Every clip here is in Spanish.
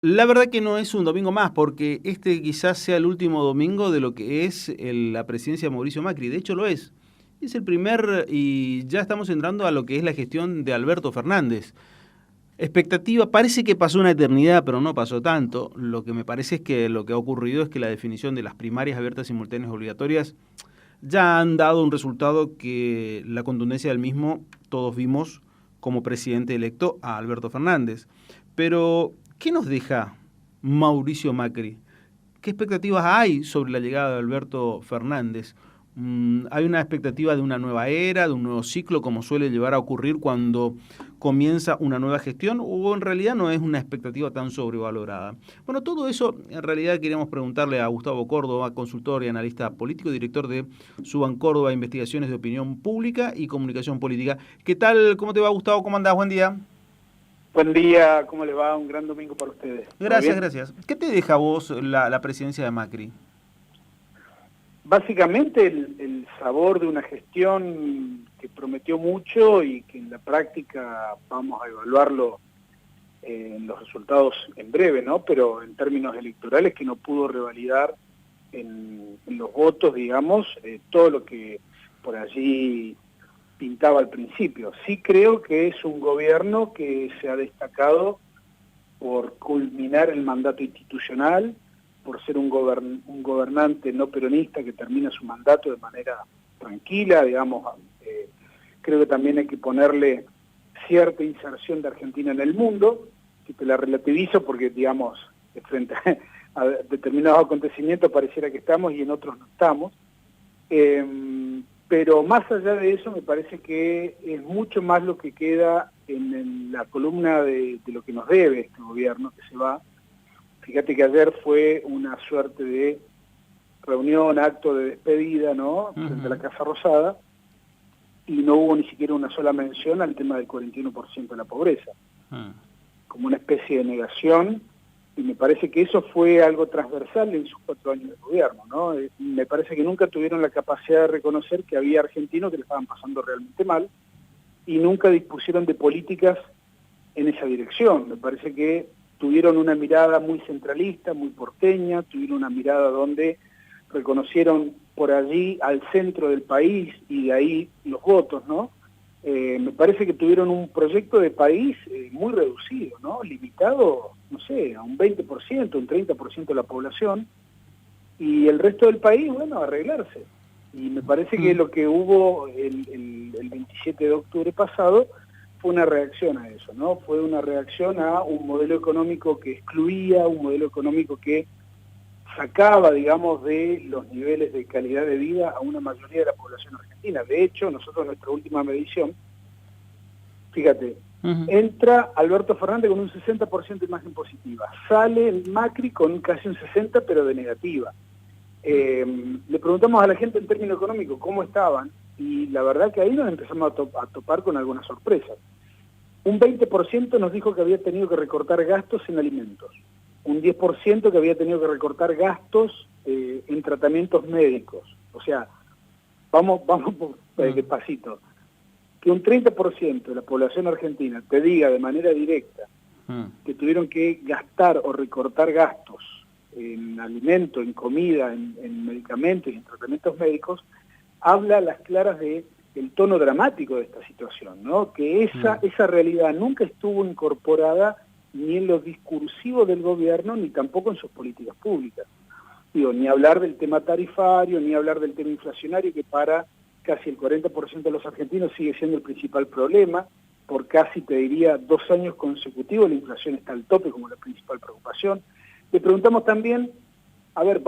La verdad que no es un domingo más, porque este quizás sea el último domingo de lo que es la presidencia de Mauricio Macri. De hecho lo es. Es el primer y ya estamos entrando a lo que es la gestión de Alberto Fernández. Expectativa, parece que pasó una eternidad, pero no pasó tanto. Lo que me parece es que lo que ha ocurrido es que la definición de las primarias abiertas, simultáneas, obligatorias, ya han dado un resultado que la contundencia del mismo todos vimos como presidente electo a Alberto Fernández. Pero, ¿qué nos deja Mauricio Macri? ¿Qué expectativas hay sobre la llegada de Alberto Fernández? ¿Hay una expectativa de una nueva era, de un nuevo ciclo, como suele llevar a ocurrir cuando comienza una nueva gestión, o en realidad no es una expectativa tan sobrevalorada? Bueno, todo eso en realidad queríamos preguntarle a Gustavo Córdoba, consultor y analista político, director de Suban Córdoba, Investigaciones de Opinión Pública y Comunicación Política. ¿Qué tal? ¿Cómo te va, Gustavo? ¿Cómo andás? Buen día. Buen día, ¿cómo le va? Un gran domingo para ustedes. ¿Todo Gracias, bien? gracias. ¿Qué te deja a vos la presidencia de Macri? Básicamente el sabor de una gestión que prometió mucho y que en la práctica vamos a evaluarlo en los resultados en breve, ¿no? Pero en términos electorales que no pudo revalidar en los votos, digamos, todo lo que por allí pintaba al principio. Sí creo que es un gobierno que se ha destacado por culminar el mandato institucional, por ser un gobernante no peronista que termina su mandato de manera tranquila, digamos. Creo que también hay que ponerle cierta inserción de Argentina en el mundo, que te la relativizo porque, digamos, frente a determinados acontecimientos pareciera que estamos y en otros no estamos. Pero más allá de eso, me parece que es mucho más lo que queda en la columna de lo que nos debe este gobierno que se va. Fíjate que ayer fue una suerte de reunión, acto de despedida, ¿no? Frente a la Casa Rosada, y no hubo ni siquiera una sola mención al tema del 41% de la pobreza, como una especie de negación, y me parece que eso fue algo transversal en sus 4 años de gobierno, ¿no? Me parece que nunca tuvieron la capacidad de reconocer que había argentinos que le estaban pasando realmente mal, y nunca dispusieron de políticas en esa dirección. Me parece que tuvieron una mirada muy centralista, muy porteña, tuvieron una mirada donde reconocieron por allí al centro del país y de ahí los votos, ¿no? Me parece que tuvieron un proyecto de país muy reducido, ¿no? Limitado, no sé, a un 20%, un 30% de la población, y el resto del país, bueno, a arreglarse. Y me parece que lo que hubo el 27 de octubre pasado fue una reacción a eso, ¿no? Fue una reacción a un modelo económico que excluía, un modelo económico que sacaba, digamos, de los niveles de calidad de vida a una mayoría de la población argentina. De hecho, nosotros en nuestra última medición, fíjate, entra Alberto Fernández con un 60% de imagen positiva, sale el Macri con casi un 60% pero de negativa. Le preguntamos a la gente en términos económicos cómo estaban, y la verdad que ahí nos empezamos a topar con algunas sorpresas. Un 20% nos dijo que había tenido que recortar gastos en alimentos, un 10% que había tenido que recortar gastos en tratamientos médicos. O sea, vamos despacito. Que un 30% de la población argentina te diga de manera directa que tuvieron que gastar o recortar gastos en alimento, en comida, en medicamentos y en tratamientos médicos, habla a las claras de el tono dramático de esta situación, ¿no? Que esa realidad nunca estuvo incorporada ni en los discursivos del gobierno, ni tampoco en sus políticas públicas. Digo, ni hablar del tema tarifario, ni hablar del tema inflacionario, que para casi el 40% de los argentinos sigue siendo el principal problema. Por casi, te diría, 2 años consecutivos la inflación está al tope como la principal preocupación. Le preguntamos también, a ver,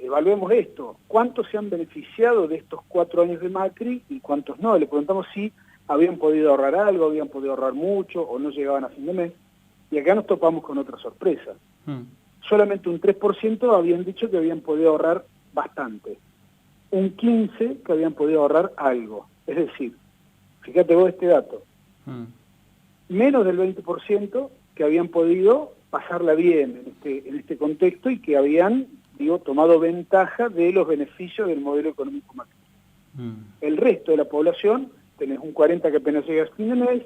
evaluemos esto, ¿cuántos se han beneficiado de estos 4 años de Macri y cuántos no? Le preguntamos si habían podido ahorrar algo, habían podido ahorrar mucho o no llegaban a fin de mes, y acá nos topamos con otra sorpresa. Solamente un 3% habían dicho que habían podido ahorrar bastante, un 15% que habían podido ahorrar algo. Es decir, fíjate vos este dato, menos del 20% que habían podido pasarla bien en este contexto y que habían, tomado ventaja de los beneficios del modelo económico macri. El resto de la población, tenés un 40% que apenas llega a fin de mes,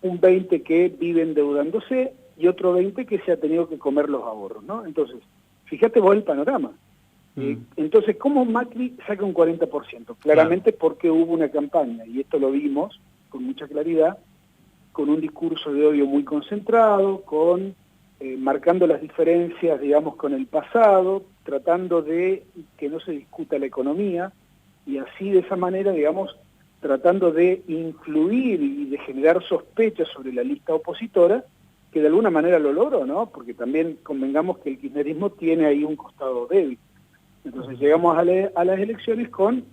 un 20% que vive endeudándose y otro 20 que se ha tenido que comer los ahorros, ¿no? Entonces, fíjate vos el panorama. Entonces, ¿cómo Macri saca un 40%? Claramente porque hubo una campaña, y esto lo vimos con mucha claridad, con un discurso de odio muy concentrado, con marcando las diferencias, digamos, con el pasado, tratando de que no se discuta la economía, y así de esa manera, digamos, tratando de influir y de generar sospechas sobre la lista opositora, que de alguna manera lo logró, ¿no? Porque también convengamos que el kirchnerismo tiene ahí un costado débil. Entonces llegamos a las elecciones con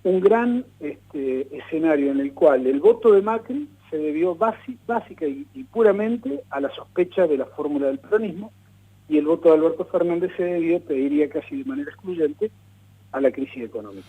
un gran escenario en el cual el voto de Macri se debió básica y puramente a la sospecha de la fórmula del peronismo, y el voto de Alberto Fernández se debió, te diría casi de manera excluyente, a la crisis económica.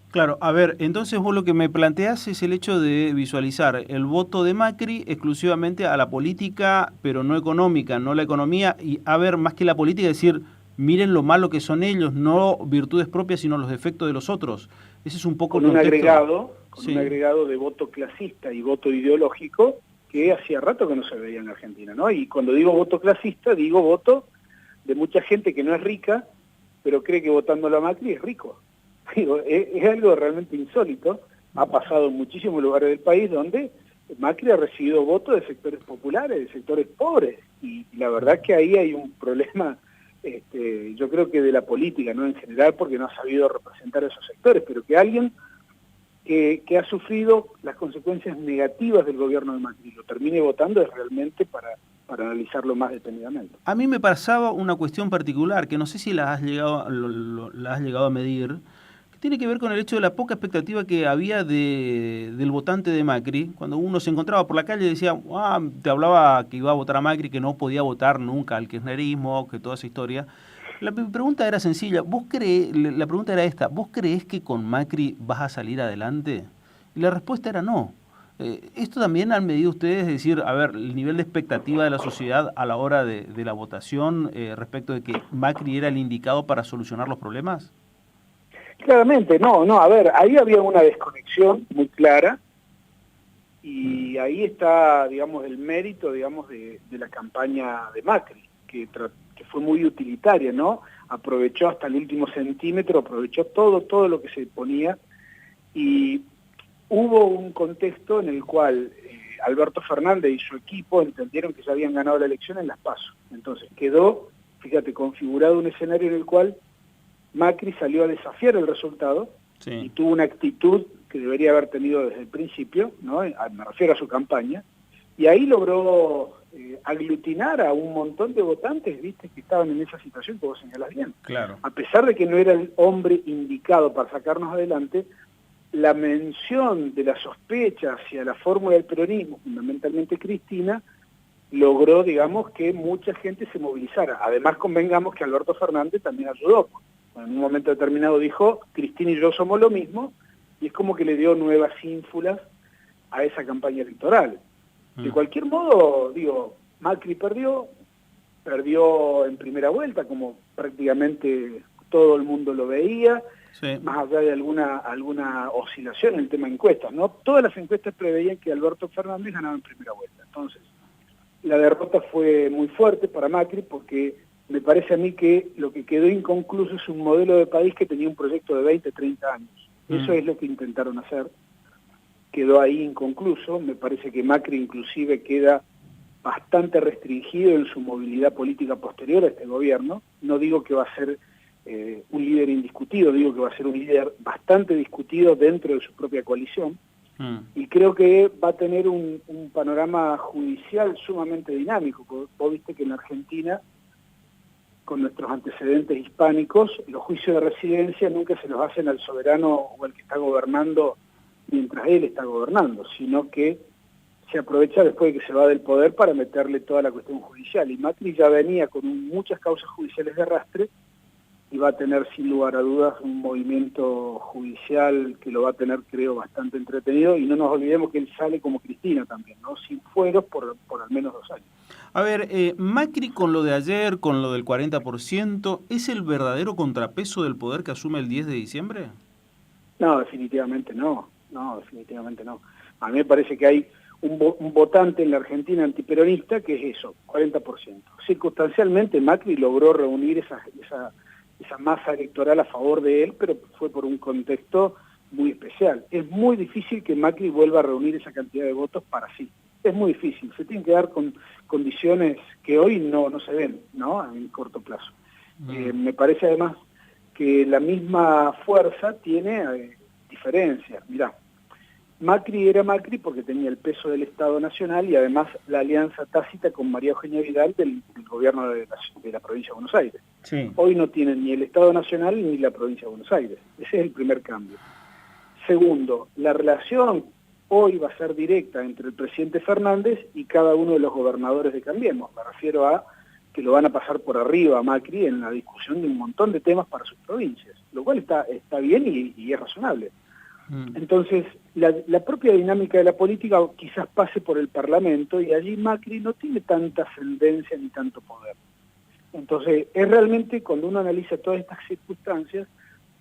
Claro, a ver, entonces vos lo que me planteás es el hecho de visualizar el voto de Macri exclusivamente a la política, pero no económica, no la economía, y a ver, más que la política, decir, miren lo malo que son ellos, no virtudes propias, sino los defectos de los otros. Ese es un poco con el contexto. Un agregado de voto clasista y voto ideológico que hacía rato que no se veía en Argentina, ¿no? Y cuando digo voto clasista, digo voto de mucha gente que no es rica, pero cree que votándolo a Macri es rico. Digo, es algo realmente insólito. Ha pasado en muchísimos lugares del país donde Macri ha recibido votos de sectores populares, de sectores pobres, y la verdad que ahí hay un problema, yo creo que de la política, no en general, porque no ha sabido representar a esos sectores, pero que alguien que ha sufrido las consecuencias negativas del gobierno de Macri lo termine votando es realmente para analizarlo más detenidamente. A mí me pasaba una cuestión particular, que no sé si la has llegado, la has llegado a medir, que tiene que ver con el hecho de la poca expectativa que había del votante de Macri. Cuando uno se encontraba por la calle decía, te hablaba que iba a votar a Macri, que no podía votar nunca al kirchnerismo, que toda esa historia. La pregunta era sencilla, la pregunta era esta, ¿vos creés que con Macri vas a salir adelante? Y la respuesta era no. ¿Esto también han medido ustedes, es decir, a ver, el nivel de expectativa de la sociedad a la hora de la votación respecto de que Macri era el indicado para solucionar los problemas? Claramente, a ver, ahí había una desconexión muy clara, y ahí está, digamos, el mérito, digamos, de la campaña de Macri, que fue muy utilitaria, ¿no? Aprovechó hasta el último centímetro, aprovechó todo lo que se ponía, y hubo un contexto en el cual Alberto Fernández y su equipo entendieron que ya habían ganado la elección en las PASO. Entonces quedó, fíjate, configurado un escenario en el cual Macri salió a desafiar el resultado, sí, y tuvo una actitud que debería haber tenido desde el principio, ¿no? Me refiero a su campaña, y ahí logró aglutinar a un montón de votantes, viste, que estaban en esa situación que vos señalás bien. Claro. A pesar de que no era el hombre indicado para sacarnos adelante, la mención de la sospecha hacia la fórmula del peronismo, fundamentalmente Cristina, logró, digamos, que mucha gente se movilizara. Además, convengamos que Alberto Fernández también ayudó. En un momento determinado dijo, Cristina y yo somos lo mismo, y es como que le dio nuevas ínfulas a esa campaña electoral. De cualquier modo, digo, Macri perdió en primera vuelta, como prácticamente todo el mundo lo veía, sí, más allá de alguna oscilación en el tema de encuestas, ¿no? Todas las encuestas preveían que Alberto Fernández ganaba en primera vuelta. Entonces, la derrota fue muy fuerte para Macri, porque me parece a mí que lo que quedó inconcluso es un modelo de país que tenía un proyecto de 20, 30 años. Eso es lo que intentaron hacer. Quedó ahí inconcluso. Me parece que Macri inclusive queda bastante restringido en su movilidad política posterior a este gobierno. No digo que va a ser un líder indiscutido, digo que va a ser un líder bastante discutido dentro de su propia coalición, y creo que va a tener un panorama judicial sumamente dinámico. Vos viste que en Argentina, con nuestros antecedentes hispánicos, los juicios de residencia nunca se los hacen al soberano o al que está gobernando mientras él está gobernando, sino que se aprovecha después de que se va del poder para meterle toda la cuestión judicial. Y Macri ya venía con muchas causas judiciales de arrastre, y va a tener sin lugar a dudas un movimiento judicial que lo va a tener, creo, bastante entretenido, y no nos olvidemos que él sale como Cristina también, ¿no? Sin fueros por al menos 2 años. A ver, Macri con lo de ayer, con lo del 40%, ¿es el verdadero contrapeso del poder que asume el 10 de diciembre? No, definitivamente no. No, definitivamente no. A mí me parece que hay un votante en la Argentina antiperonista, que es eso, 40%. Circunstancialmente Macri logró reunir esa masa electoral a favor de él, pero fue por un contexto muy especial. Es muy difícil que Macri vuelva a reunir esa cantidad de votos para sí. Es muy difícil, se tienen que dar con condiciones que hoy no se ven, ¿no? En corto plazo. Me parece además que la misma fuerza tiene diferencias. Mirá, Macri era Macri porque tenía el peso del Estado Nacional y además la alianza tácita con María Eugenia Vidal del gobierno de la provincia de Buenos Aires. Sí. Hoy no tienen ni el Estado Nacional ni la provincia de Buenos Aires. Ese es el primer cambio. Segundo, la relación hoy va a ser directa entre el presidente Fernández y cada uno de los gobernadores de Cambiemos. Me refiero a que lo van a pasar por arriba a Macri en la discusión de un montón de temas para sus provincias, lo cual está bien y es razonable. Entonces, la propia dinámica de la política quizás pase por el Parlamento y allí Macri no tiene tanta ascendencia ni tanto poder. Entonces, es realmente cuando uno analiza todas estas circunstancias,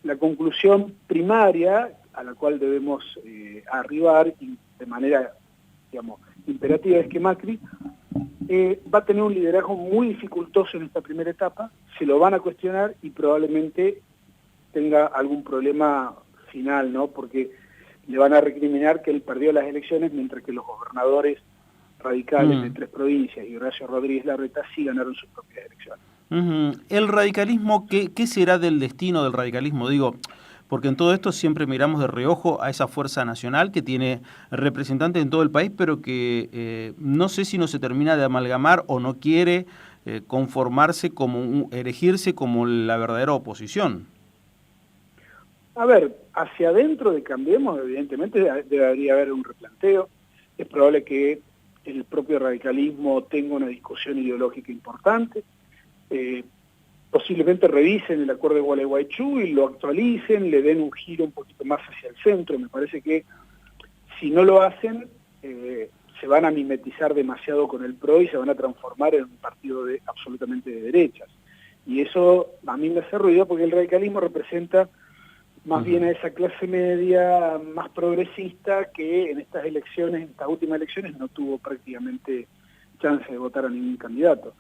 la conclusión primaria a la cual debemos arribar de manera, digamos, imperativa es que Macri va a tener un liderazgo muy dificultoso en esta primera etapa, se lo van a cuestionar y probablemente tenga algún problema final, ¿no? Porque le van a recriminar que él perdió las elecciones mientras que los gobernadores radicales de 3 provincias y Horacio Rodríguez Larreta sí ganaron sus propias elecciones. El radicalismo, ¿qué será del destino del radicalismo? Digo, porque en todo esto siempre miramos de reojo a esa fuerza nacional que tiene representantes en todo el país, pero que no sé si no se termina de amalgamar o no quiere conformarse erigirse como la verdadera oposición. A ver, hacia adentro de Cambiemos, evidentemente debería haber un replanteo. Es probable que el propio radicalismo tenga una discusión ideológica importante. Posiblemente revisen el acuerdo de Gualeguaychú y lo actualicen, le den un giro un poquito más hacia el centro. Me parece que si no lo hacen, se van a mimetizar demasiado con el PRO y se van a transformar en un partido absolutamente de derechas. Y eso a mí me hace ruido porque el radicalismo representa más bien a esa clase media más progresista que en estas elecciones, en estas últimas elecciones, no tuvo prácticamente chance de votar a ningún candidato.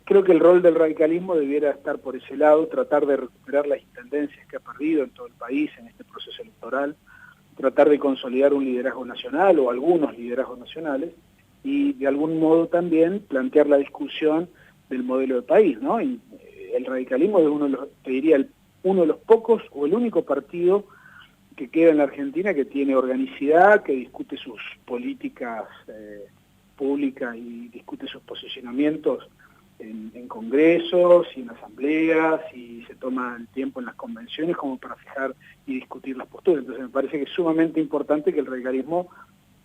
Creo que el rol del radicalismo debiera estar por ese lado, tratar de recuperar las intendencias que ha perdido en todo el país en este proceso electoral, tratar de consolidar un liderazgo nacional o algunos liderazgos nacionales y de algún modo también plantear la discusión del modelo de país, ¿no? Y, el radicalismo es uno de los, te diría, uno de los pocos o el único partido que queda en la Argentina que tiene organicidad, que discute sus políticas públicas y discute sus posicionamientos en congresos y en asambleas y se toma el tiempo en las convenciones como para fijar y discutir las posturas. Entonces me parece que es sumamente importante que el radicalismo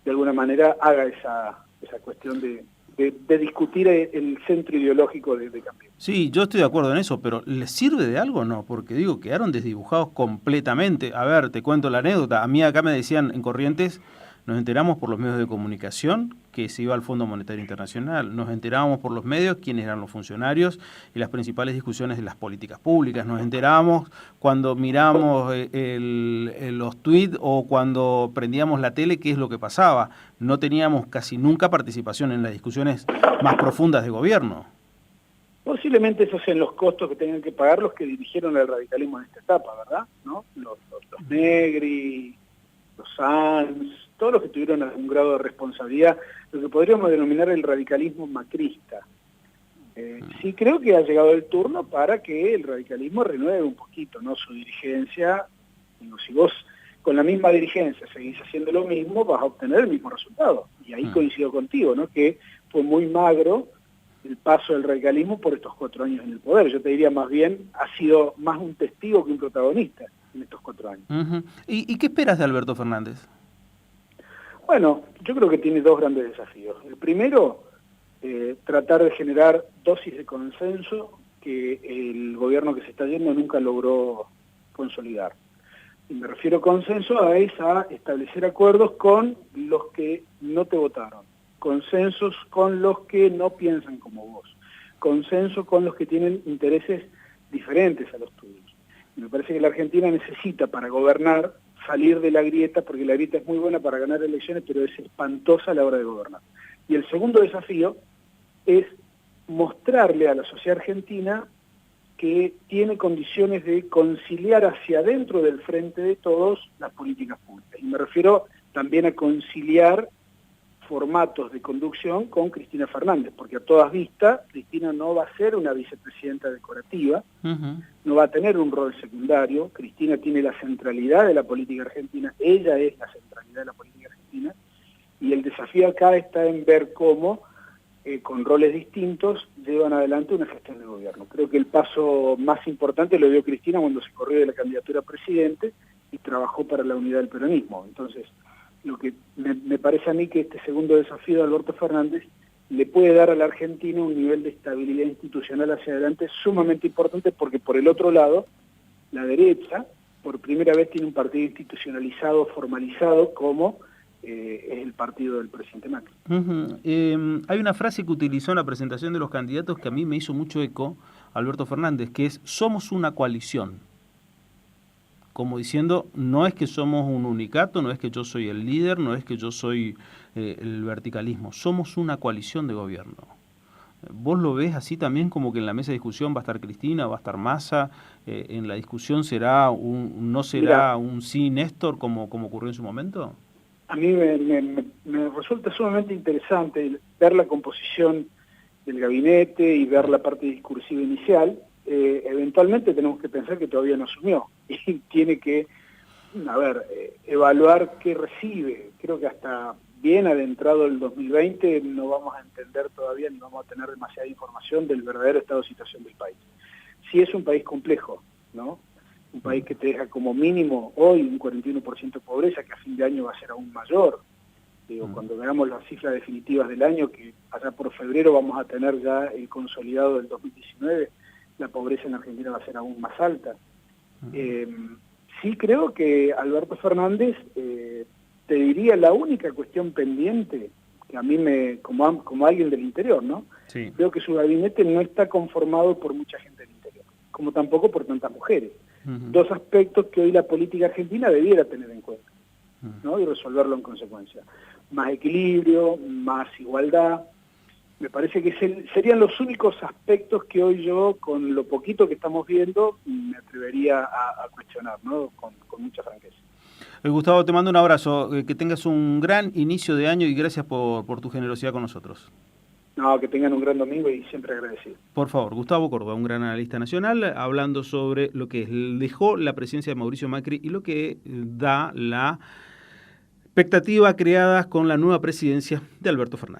de alguna manera haga esa cuestión de discutir el centro ideológico de cambio. Sí, yo estoy de acuerdo en eso, pero ¿les sirve de algo o no? Porque digo, quedaron desdibujados completamente. A ver, te cuento la anécdota. A mí acá me decían en Corrientes, nos enteramos por los medios de comunicación que se iba al Fondo Monetario Internacional, nos enterábamos por los medios quiénes eran los funcionarios y las principales discusiones de las políticas públicas, nos enterábamos cuando miramos los tweets o cuando prendíamos la tele qué es lo que pasaba. No teníamos casi nunca participación en las discusiones más profundas de gobierno. Posiblemente esos sean los costos que tengan que pagar los que dirigieron el radicalismo en esta etapa, ¿verdad? ¿No? Los Negri, los Sanz, todos los que tuvieron algún grado de responsabilidad, lo que podríamos denominar el radicalismo macrista. Sí creo que ha llegado el turno para que el radicalismo renueve un poquito, ¿no? Su dirigencia. Digo, si vos con la misma dirigencia seguís haciendo lo mismo, vas a obtener el mismo resultado. Y ahí coincido contigo, ¿no? Que fue muy magro el paso del radicalismo por estos 4 años en el poder. Yo te diría más bien, ha sido más un testigo que un protagonista en estos 4 años. ¿Y qué esperas de Alberto Fernández? Bueno, yo creo que tiene 2 grandes desafíos. El primero, tratar de generar dosis de consenso que el gobierno que se está yendo nunca logró consolidar. Y me refiero a consenso a establecer acuerdos con los que no te votaron, consensos con los que no piensan como vos, consenso con los que tienen intereses diferentes a los tuyos. Y me parece que la Argentina necesita para gobernar salir de la grieta, porque la grieta es muy buena para ganar elecciones, pero es espantosa a la hora de gobernar. Y el segundo desafío es mostrarle a la sociedad argentina que tiene condiciones de conciliar hacia adentro del frente de todos las políticas públicas. Y me refiero también a conciliar formatos de conducción con Cristina Fernández, porque a todas vistas Cristina no va a ser una vicepresidenta decorativa, no va a tener un rol secundario. Cristina tiene la centralidad de la política argentina, ella es la centralidad de la política argentina, y el desafío acá está en ver cómo, con roles distintos, llevan adelante una gestión de gobierno. Creo que el paso más importante lo dio Cristina cuando se corrió de la candidatura a presidente y trabajó para la unidad del peronismo. Entonces, lo que me parece a mí que este segundo desafío de Alberto Fernández le puede dar a la Argentina un nivel de estabilidad institucional hacia adelante sumamente importante, porque por el otro lado, la derecha, por primera vez tiene un partido institucionalizado, formalizado, como es el partido del presidente Macri. Hay una frase que utilizó en la presentación de los candidatos que a mí me hizo mucho eco, Alberto Fernández, que es: somos una coalición. Como diciendo, no es que somos un unicato, no es que yo soy el líder, no es que yo soy el verticalismo, somos una coalición de gobierno. ¿Vos lo ves así también, como que en la mesa de discusión va a estar Cristina, va a estar Massa, en la discusión no será un sí Néstor como ocurrió en su momento? A mí me resulta sumamente interesante ver la composición del gabinete y ver la parte discursiva inicial. Eventualmente tenemos que pensar que todavía no asumió y tiene que, evaluar qué recibe. Creo que hasta bien adentrado el 2020 no vamos a entender todavía ni vamos a tener demasiada información del verdadero estado de situación del país. Sí es un país complejo, ¿no? Un país que te deja como mínimo hoy un 41% de pobreza, que a fin de año va a ser aún mayor. Cuando veamos las cifras definitivas del año, que allá por febrero vamos a tener ya el consolidado del 2019, la pobreza en Argentina va a ser aún más alta. Sí creo que Alberto Fernández, te diría, la única cuestión pendiente, que a mí como alguien del interior, ¿no? Sí. Creo que su gabinete no está conformado por mucha gente del interior, como tampoco por tantas mujeres. Dos aspectos que hoy la política argentina debiera tener en cuenta, ¿no? Y resolverlo en consecuencia. Más equilibrio, más igualdad. Me parece que serían los únicos aspectos que hoy yo, con lo poquito que estamos viendo, me atrevería a cuestionar, ¿no? Con mucha franqueza. Gustavo, te mando un abrazo, que tengas un gran inicio de año y gracias por tu generosidad con nosotros. No, que tengan un gran domingo y siempre agradecido. Por favor, Gustavo Córdoba, un gran analista nacional, hablando sobre lo que dejó la presidencia de Mauricio Macri y lo que da la expectativa creada con la nueva presidencia de Alberto Fernández.